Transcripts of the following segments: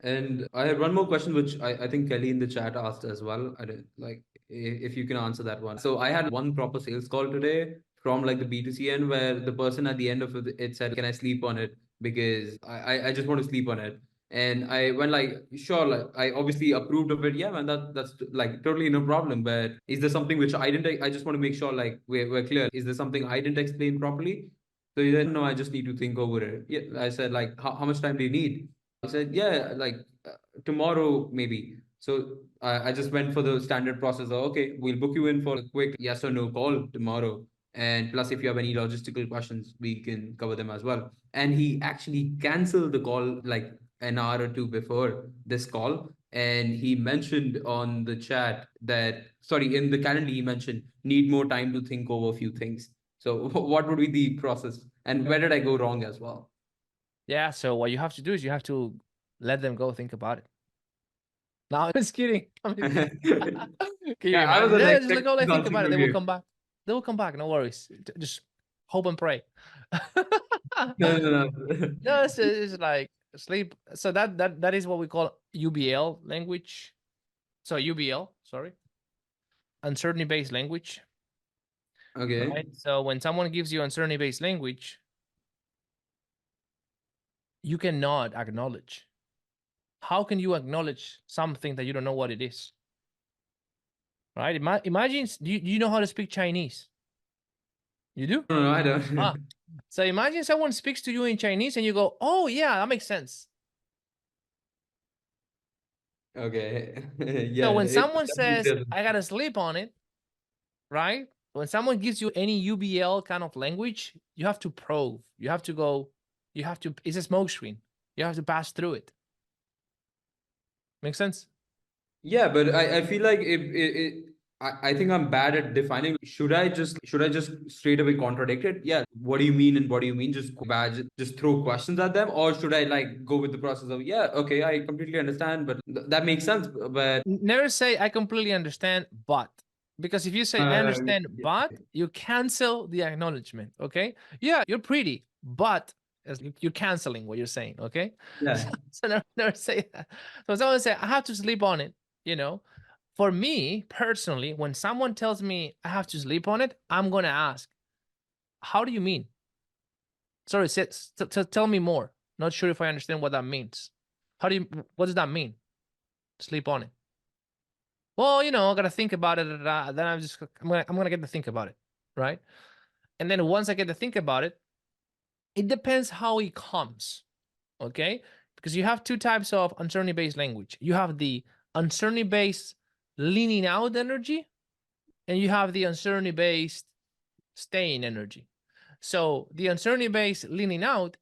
And I had one more question, which I think Kelly in the chat asked as well. I don't like if you can answer that one. So I had one proper sales call today from like the B2C end where the person at the end of it said, "Can I sleep on it? Because I just want to sleep on it." And I went like, sure, like I obviously approved of it. Yeah, man, that's like totally no problem. But is there something which I didn't? I just want to make sure like we're clear. Is there something I didn't explain properly? So he said, no, I just need to think over it. Yeah, I said like, how much time do you need? He said, yeah, like tomorrow maybe. So I just went for the standard process of, okay, we'll book you in for a quick yes or no call tomorrow. And plus, if you have any logistical questions, we can cover them as well. And he actually canceled the call like an hour or two before this call. And he mentioned on the chat that, sorry, in the calendar, he mentioned need more time to think over a few things. So, what would be the process? And where did I go wrong as well? Yeah, so what you have to do is you have to let them go think about it. No, I'm just kidding. I'm just kidding. Can you Yeah, I imagine? wasn't Yeah, just like, expecting oh, let think something about it. from They will you. come back. They will come back. No worries. Just hope and pray. No, no, no. No, it's like sleep. So that is what we call UBL language. So UBL, sorry, uncertainty-based language. Okay. Right. So when someone gives you uncertainty-based language, you cannot acknowledge. How can you acknowledge something that you don't know what it is? Right? Imagine, do you know how to speak Chinese? You do? No, no, I don't. Ah, so imagine someone speaks to you in Chinese and you go, oh, yeah, that makes sense. Okay. So Yeah, when it someone definitely says, doesn't. I got to sleep on it, right? When someone gives you any UBL kind of language, you have to probe. You have to go, it's a smoke screen. You have to pass through it. Make sense? Yeah, but I feel like I think I'm bad at defining. Should I just straight away contradict it? Yeah. What do you mean and what do you mean? Just bad, just throw questions at them, or should I like go with the process of yeah, okay, I completely understand, but that makes sense. But Never say, I completely understand, but. Because if you say, I understand, yeah. but, you cancel the acknowledgement, okay? Yeah, you're pretty, but you're canceling what you're saying, okay? Yeah. So never say that. So someone say, I have to sleep on it, you know? For me, personally, when someone tells me I have to sleep on it, I'm going to ask, how do you mean? Sorry, tell me more. Not sure if I understand what that means. What does that mean? Sleep on it. Well, I got to think about it. Then I'm gonna get to think about it, right? And then once I get to think about it, it depends how it comes, okay? Because you have two types of uncertainty-based language. You have the uncertainty-based leaning out energy, and you have the uncertainty-based staying energy. So the uncertainty-based leaning out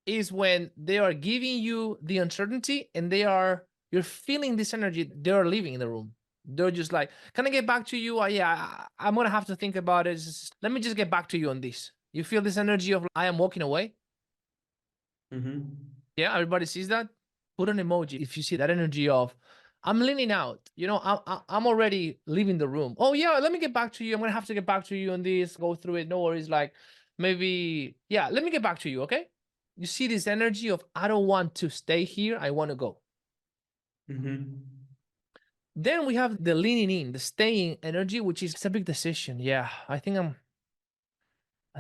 is when they are giving you the uncertainty and you're feeling this energy, they're leaving the room. They're just like, can I get back to you? Yeah, I'm gonna have to think about it. Let me just get back to you on this. You feel this energy of I am walking away? Mm-hmm. Yeah, everybody sees that. Put an emoji if you see that energy of I'm leaning out. I'm already leaving the room. Oh yeah, let me get back to you. I'm gonna have to get back to you on this. Go through it. No worries. Like maybe yeah. Let me get back to you. Okay. You see this energy of I don't want to stay here. I want to go. Mm-hmm. Then we have the leaning in, the staying energy, which is a big decision. Yeah, I think I'm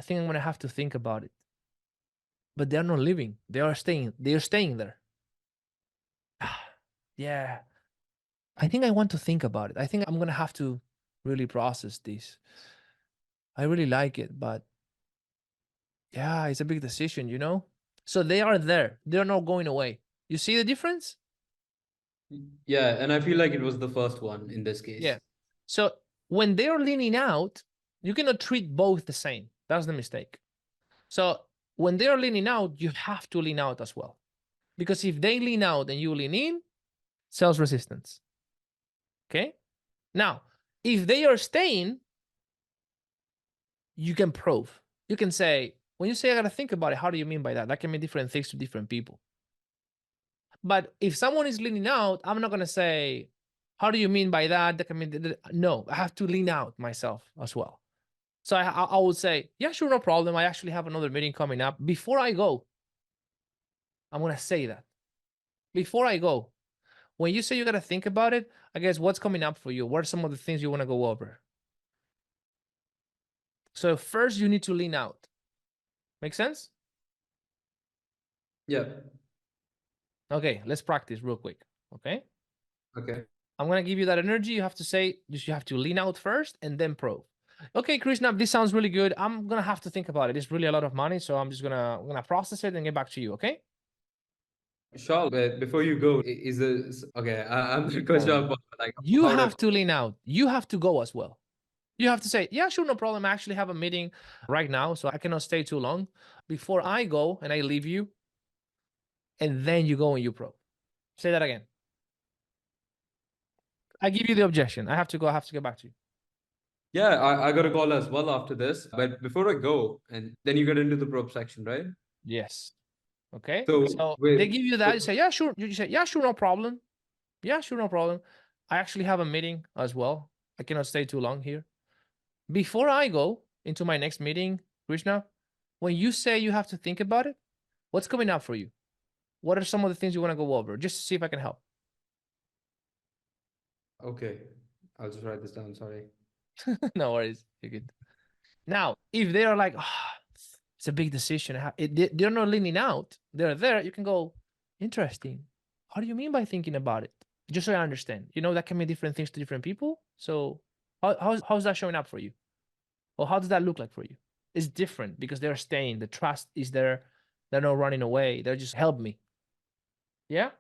gonna have to think about it. But they're not leaving. They are staying. They are staying there. Yeah. I think I want to think about it. I think I'm gonna have to really process this. I really like it, but yeah, it's a big decision. So they are there. They're not going away. You see the difference? Yeah, and I feel like it was the first one in this Yeah. case. So when they're leaning out, you cannot treat both the same. That's the mistake. So when they're leaning out, you have to lean out as well. Because if they lean out and you lean in, sales resistance. Okay. Now, if they are staying, you can prove. You can say, when you say I got to think about it, how do you mean by that? That can mean different things to different people. But if someone is leaning out, I'm not going to say, how do you mean by that? That can mean, no, I have to lean out myself as well. So I would say, yeah, sure, no problem. I actually have another meeting coming up. Before I go, I'm going to say that. Before I go, when you say you got to think about it, I guess what's coming up for you? What are some of the things you want to go over? So first you need to lean out. Make sense? Yeah. Okay, let's practice real quick. Okay. Okay. I'm going to give you that energy. You have to say, you have to lean out first and then probe. Okay, Krishna, this sounds really good. I'm going to have to think about it. It's really a lot of money. So I'm just going to process it and get back to you. Okay. Sure, but before you go, is this okay? I'm not quite sure Oh. about like You how to. have to lean out. You have to go as well. You have to say, yeah, sure, no problem. I actually have a meeting right now, so I cannot stay too long. Before I go and I leave you, and then you go and you probe. Say that again. I give you the objection. I have to go. I have to get back to you. Yeah, I got a call as well after this. But before I go, and then you get into the probe section, right? Yes. Okay. So So they wait, give you that. You say, yeah, sure. You say, yeah, sure, no problem. Yeah, sure, no problem. I actually have a meeting as well. I cannot stay too long here. Before I go into my next meeting, Krishna, when you say you have to think about it, what's coming up for you? What are some of the things you want to go over? Just to see if I can help. okay, I'll just write this down. Sorry. No worries. You're good. Now, if they are like, it's a big decision, they're not leaning out, they're there, you can go, interesting. How do you mean by thinking about it? Just so I understand. That can mean different things to different people. So how's that showing up for you? Or how does that look like for you? It's different because they're staying. The trust is there. They're not running away. They're just help me. Yeah.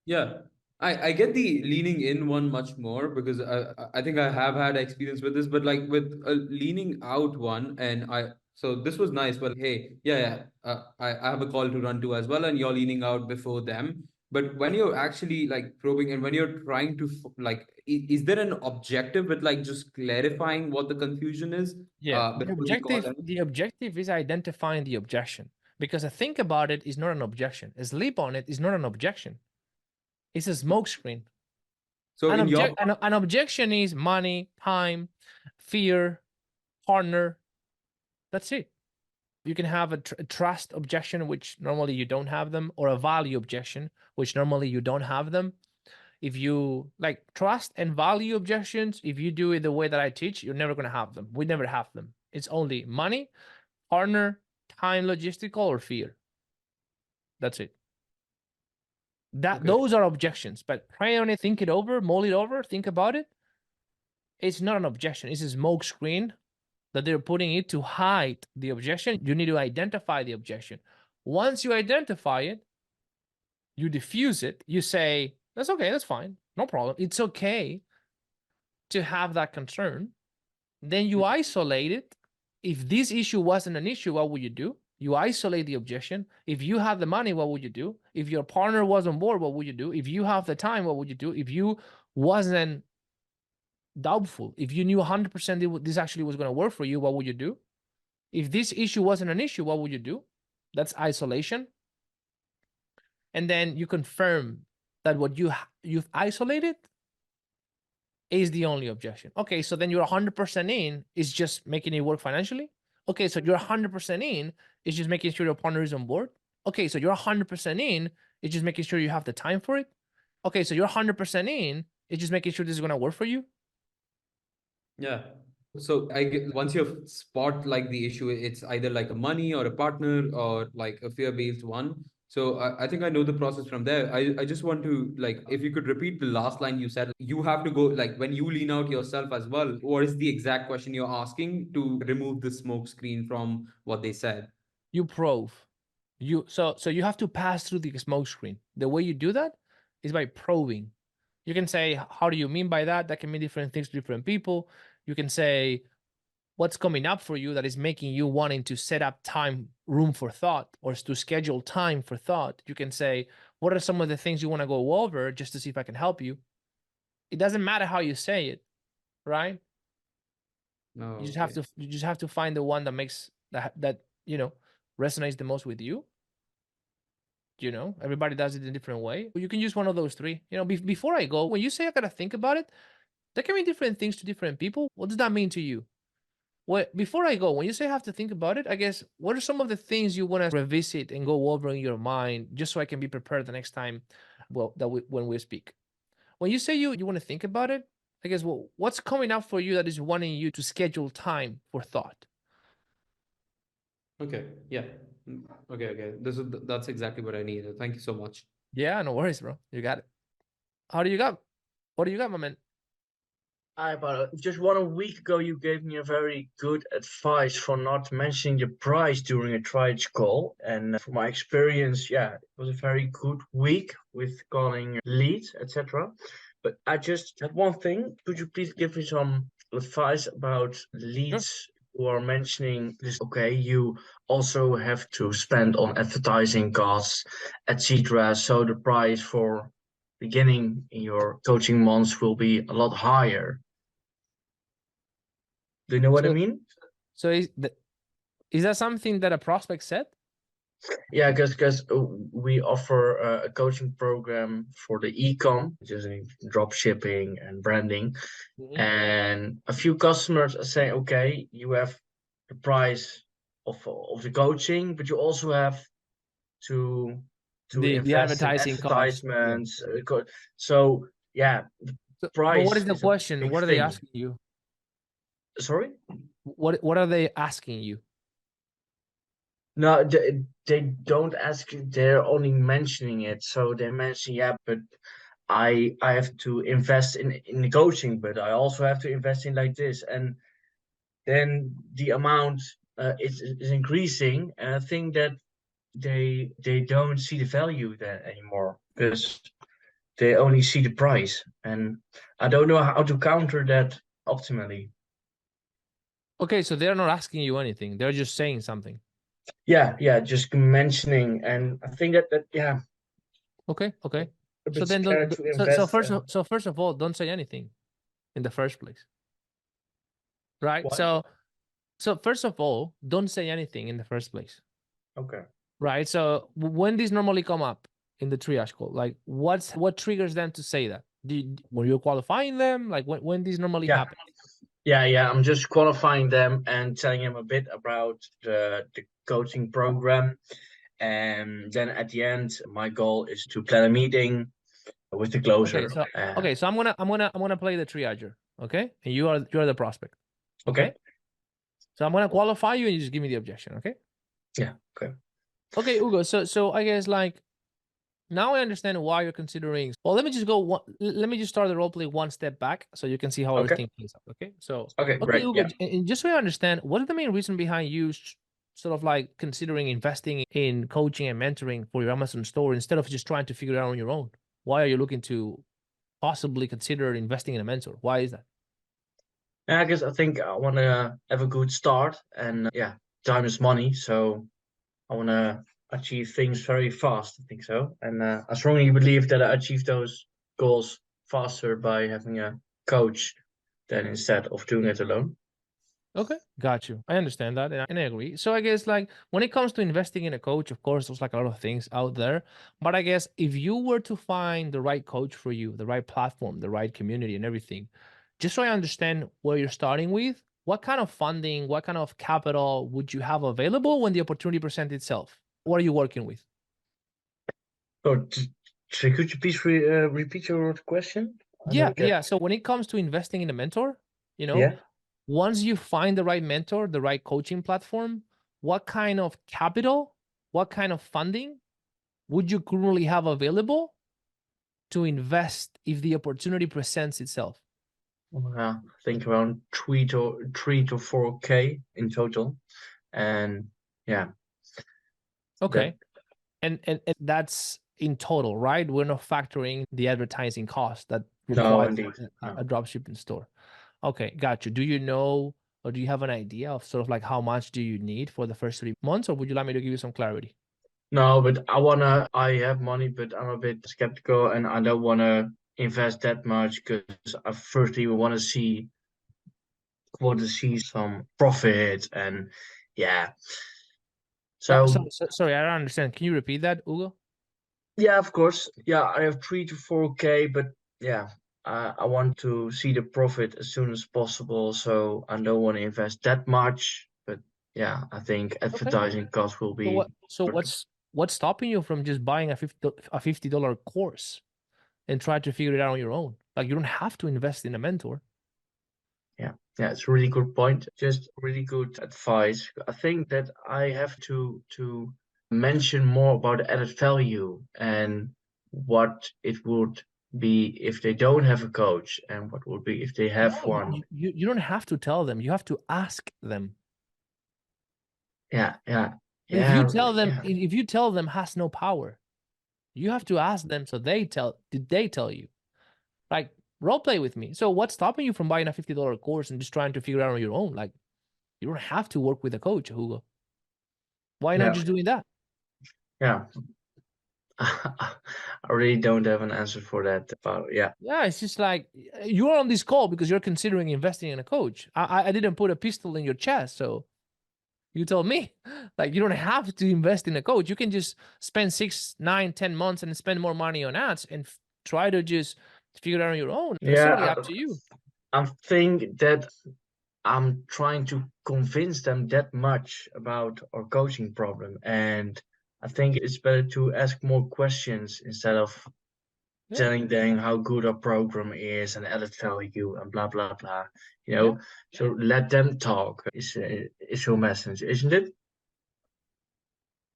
Yeah, I get the leaning in one much more because I think I have had experience with this, but like with a leaning out one, and so this was nice, but hey, yeah, I have a call to run to as well, and you're leaning out before them. But when you're actually like probing and when you're trying to like, is there an objective with like just clarifying what the confusion is Yeah. The before the call objective, ends? the objective is identifying the objection. Because I think about it is not an objection. A sleep on it is not an objection. It's a smokescreen. So An in your object an objection is money, time, fear, partner. That's it. You can have a trust objection, which normally you don't have them, or a value objection, which normally you don't have them. If you like trust and value objections, if you do it the way that I teach, you're never going to have them. We never have them. It's only money, partner, time, logistical, or fear. That's it. okay, Those are objections, but try on it, think it over, mull it over, think about it. It's not an objection. It's a smoke screen that they're putting it to hide the objection. You need to identify the objection. Once you identify it, you diffuse it. You say, that's okay, that's fine, no problem. It's okay to have that concern. Then you isolate it. If this issue wasn't an issue, what would you do? You isolate the objection. If you had the money, what would you do? If your partner was on board, what would you do? If you have the time, what would you do? If you wasn't doubtful, if you knew 100% this actually was going to work for you, what would you do? If this issue wasn't an issue, what would you do? That's isolation. And then you confirm that what you've isolated is the only objection. Okay, so then you're 100% in is just making it work financially. Okay, so you're 100% in is just making sure your partner is on board. Okay, so you're 100% in is just making sure you have the time for it. Okay, so you're 100% in is just making sure this is going to work for you. yeah. So I get once you spot like the issue, it's either like a money or a partner or like a fear-based one. So I think I know the process from there. I just want to like if you could repeat the last line you said, you have to go like when you lean out yourself as well. What is the exact question you're asking to remove the smoke screen from what they said? You probe. So you have to pass through the smoke screen. The way you do that is by probing. You can say, how do you mean by that? That can mean different things to different people. You can say, what's coming up for you that is making you wanting to set up time, room for thought, or to schedule time for thought. You can say, what are some of the things you want to go over just to see if I can help you? It doesn't matter how you say it, right? Oh, You just have to find the one that makes that resonates the most with you. Everybody does it in a different way. You can use one of those three. Before I go, when you say I gotta think about it, that can mean different things to different people. What does that mean to you? Well, before I go, when you say have to think about it, I guess, what are some of the things you want to revisit and go over in your mind, just so I can be prepared the next time, well, when we speak? When you say you want to think about it, I guess, well, what's coming up for you that is wanting you to schedule time for thought? Okay. Yeah. Okay. That's exactly what I need. Thank you so much. Yeah, no worries, bro. You got it. How do you got? What do you got, my man? But just 1 week ago, you gave me a very good advice for not mentioning the price during a triage call. And from my experience, yeah, it was a very good week with calling leads, etc. But I just had one thing. Could you please give me some advice about Sure. leads who are mentioning this? Okay, you also have to spend on advertising costs, etc. So the price for beginning in your coaching months will be a lot higher. Do you know what I So, mean? so is that something that a prospect said? Yeah, because we offer a coaching program for the e-com, which is drop shipping and branding. Mhm. And a few customers are saying, okay, you have the price of the coaching, but you also have to The invest in advertising cost. Yeah. advertisements. So yeah, the So, but what price is the is a question? big What are they thing. asking you? Sorry? What are they asking you? No, they don't ask. They're only mentioning it. So they mention, yeah, but I have to invest in the coaching, but I also have to invest in like this, and then the amount is increasing, and I think that they don't see the value there anymore because they only see the price, and I don't know how to counter that optimally. Okay, so they're not asking you anything. They're just saying something. Yeah, just mentioning, and I think that yeah, Okay. a So bit then scared to invest. so first of all, don't say anything in the first place. Right? What? So first of all, don't say anything in the first place. Okay. Right? So when these normally come up in the triage call, like what triggers them to say that? Were you qualifying them? Like when these normally Yeah. happen? Yeah. I'm just qualifying them and telling them a bit about the coaching program. And then at the end, my goal is to plan a meeting with the closer. So I'm gonna play the triager, okay? And you're the prospect, Okay. okay? So I'm gonna qualify you, and you just give me the objection, okay? Yeah. Okay. Okay, Hugo. So I guess, like, now I understand why you're considering. Well, let me just let me just start the role play one step back, so you can see how Okay. everything plays out. Okay. So Okay. okay, Great. Hugo, Yeah. and just so I understand, what is the main reason behind you sort of like considering investing in coaching and mentoring for your Amazon store instead of just trying to figure it out on your own? Why are you looking to possibly consider investing in a mentor? Why is that? Yeah. I guess I think I want to have a good start, and yeah, time is money, so I want to achieve things very fast. I think so, and I strongly believe that I achieve those goals faster by having a coach than instead of doing it alone. Okay, got you. I understand that, and I agree. So I guess, like, when it comes to investing in a coach, of course, there's like a lot of things out there. But I guess if you were to find the right coach for you, the right platform, the right community, and everything, just so I understand where you're starting with, what kind of funding, what kind of capital would you have available when the opportunity presents itself? What are you working with? So, could you please repeat your question? I Yeah, don't get. So when it comes to investing in a mentor, you know, Yeah. once you find the right mentor, the right coaching platform, what kind of capital, what kind of funding would you currently have available to invest if the opportunity presents itself? I think around 3 to 4K in total, and yeah, that Okay. And that's in total, right? We're not factoring the advertising cost that no, requires indeed, a no, dropshipping store. Okay, got you. Do you know, or do you have an idea of sort of like how much do you need for the first 3 months, or would you like me to give you some clarity? no. But I have money, but I'm a bit skeptical, and I don't want to invest that much because I firstly want to see some profit, and yeah. So Sorry, I don't understand. Can you repeat that, Hugo? yeah, of course, yeah, I have 3 to 4K, but yeah. I want to see the profit as soon as possible, so I don't want to invest that much. But yeah, I think advertising costs will be. So what's stopping you from just buying a $50 course and try to figure it out on your own? Like, you don't have to invest in a mentor. Yeah, it's a really good point. Just really good advice. I think that I have to mention more about added value and what it would be if they don't have a coach, and what would be if they have No, one. you don't have to tell them. You have to ask them. Yeah. If you tell them, if you tell them has no power, you have to ask them. So did they tell you? Like, role play with me. So what's stopping you from buying a $50 course and just trying to figure it out on your own? Like, you don't have to work with a coach, Hugo. Why not just doing that? Yeah. I really don't have an answer for that. But yeah, it's just like, you're on this call because you're considering investing in a coach. I didn't put a pistol in your chest, so you told me, like, you don't have to invest in a coach. You can just spend 6, 9, 10 months and spend more money on ads and try to just figure it out on your own. It's totally up to you. I think that I'm trying to convince them that much about our coaching problem, and I think it's better to ask more questions instead of telling them how good our program is and added value and blah blah blah. So let them talk is your message, isn't it?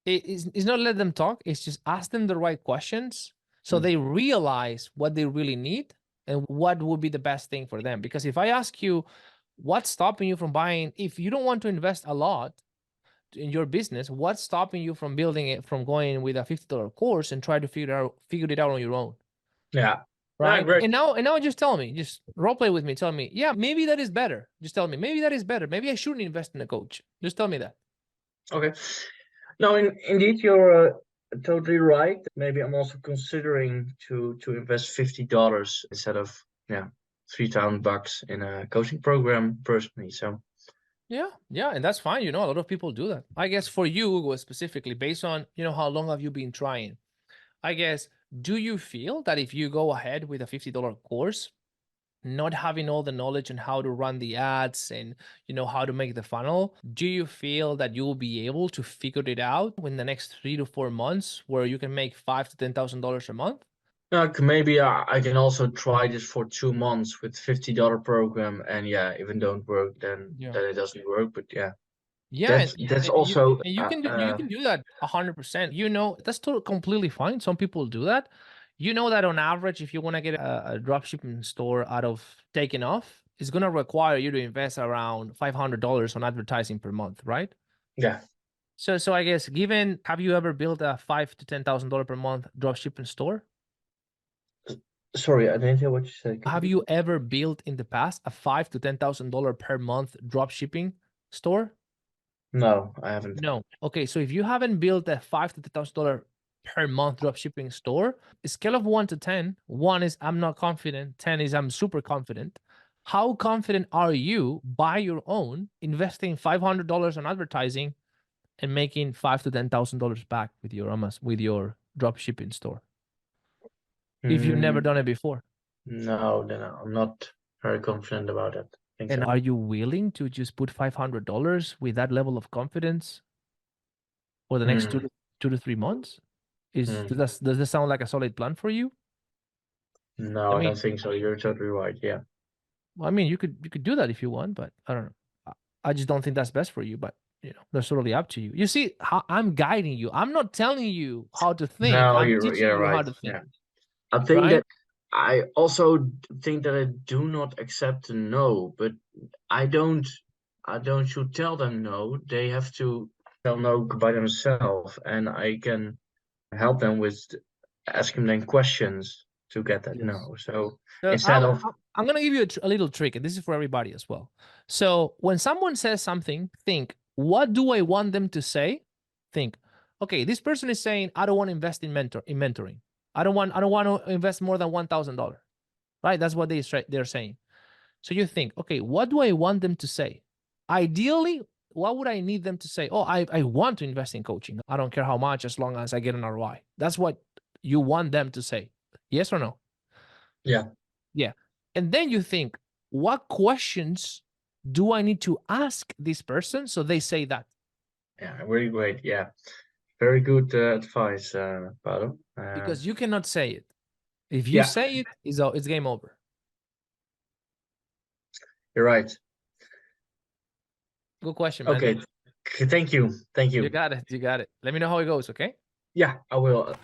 It's not let them talk. It's just ask them the right questions so they realize what they really need and what would be the best thing for them. Because if I ask you, what's stopping you from buying, if you don't want to invest a lot in your business, what's stopping you from building it, from going with a $50 course and try to figure it out on your own? Yeah. Right. Great. And now just tell me, just role play with me. Tell me, yeah, maybe that is better. Just tell me, maybe that is better. Maybe I shouldn't invest in a coach. Just tell me that. Okay. No, indeed, you're totally right. Maybe I'm also considering to invest $50 instead of $3,000 in a coaching program personally. So yeah, and that's fine. A lot of people do that. I guess for you, Hugo, specifically, based on how long have you been trying? I guess, do you feel that if you go ahead with a $50 course, not having all the knowledge on how to run the ads and how to make the funnel, do you feel that you will be able to figure it out in the next 3 to 4 months, where you can make $5,000 to $10,000 a month? maybe I can also try this for 2 months with $50 program, and if it don't work, then it doesn't work. But that's also you can do that 100%. That's completely fine. Some people do that. That on average, if you want to get a dropshipping store out of taking off, it's going to require you to invest around $500 on advertising per month, right? Yeah. So I guess, have you ever built a $5,000 to $10,000 per month dropshipping store? Sorry, I didn't hear what you said. Have you ever built in the past a $5,000 to $10,000 per month dropshipping store? No, I haven't. No. Okay, so if you haven't built a $5,000 to $10,000 per month dropshipping store, a scale of 1 to 10, 1 is I'm not confident, 10 is I'm super confident. How confident are you by your own investing $500 on advertising and making $5,000 to $10,000 back with your dropshipping store? If you've never done it before. No, I'm not very confident about it. And are you willing to just put $500 with that level of confidence for the next 2 to 3 months? Does this sound like a solid plan for you? No, I don't think so. You're totally right. Yeah. Well, I mean, you could do that if you want, but I don't know. I just don't think that's best for you. But that's totally up to you. You see, how I'm guiding you. I'm not telling you how to think. No, I'm teaching you how to think. Yeah. I think that I also think that I do not accept a no, but I don't should tell them no. They have to tell no by themselves, and I can help them with asking them questions to get that no. So instead of I'm going to give you a little trick, and this is for everybody as well. So when someone says something, think, what do I want them to say? Think, okay, this person is saying, I don't want to invest in mentoring. I don't want to invest more than $1,000, right? That's what they're saying. So you think, okay, what do I want them to say? Ideally, what would I need them to say? Oh, I want to invest in coaching. I don't care how much, as long as I get an ROI. That's what you want them to say. Yes or no? Yeah. Yeah. And then you think, what questions do I need to ask this person so they say that? Yeah, really great. Yeah, very good advice, Paolo. Because you cannot say it. If you Yeah. say it, it's game over. You're right. Good question, man. Okay. Thank you. Thank you. You got it. You got it. Let me know how it goes, okay? Yeah, I will.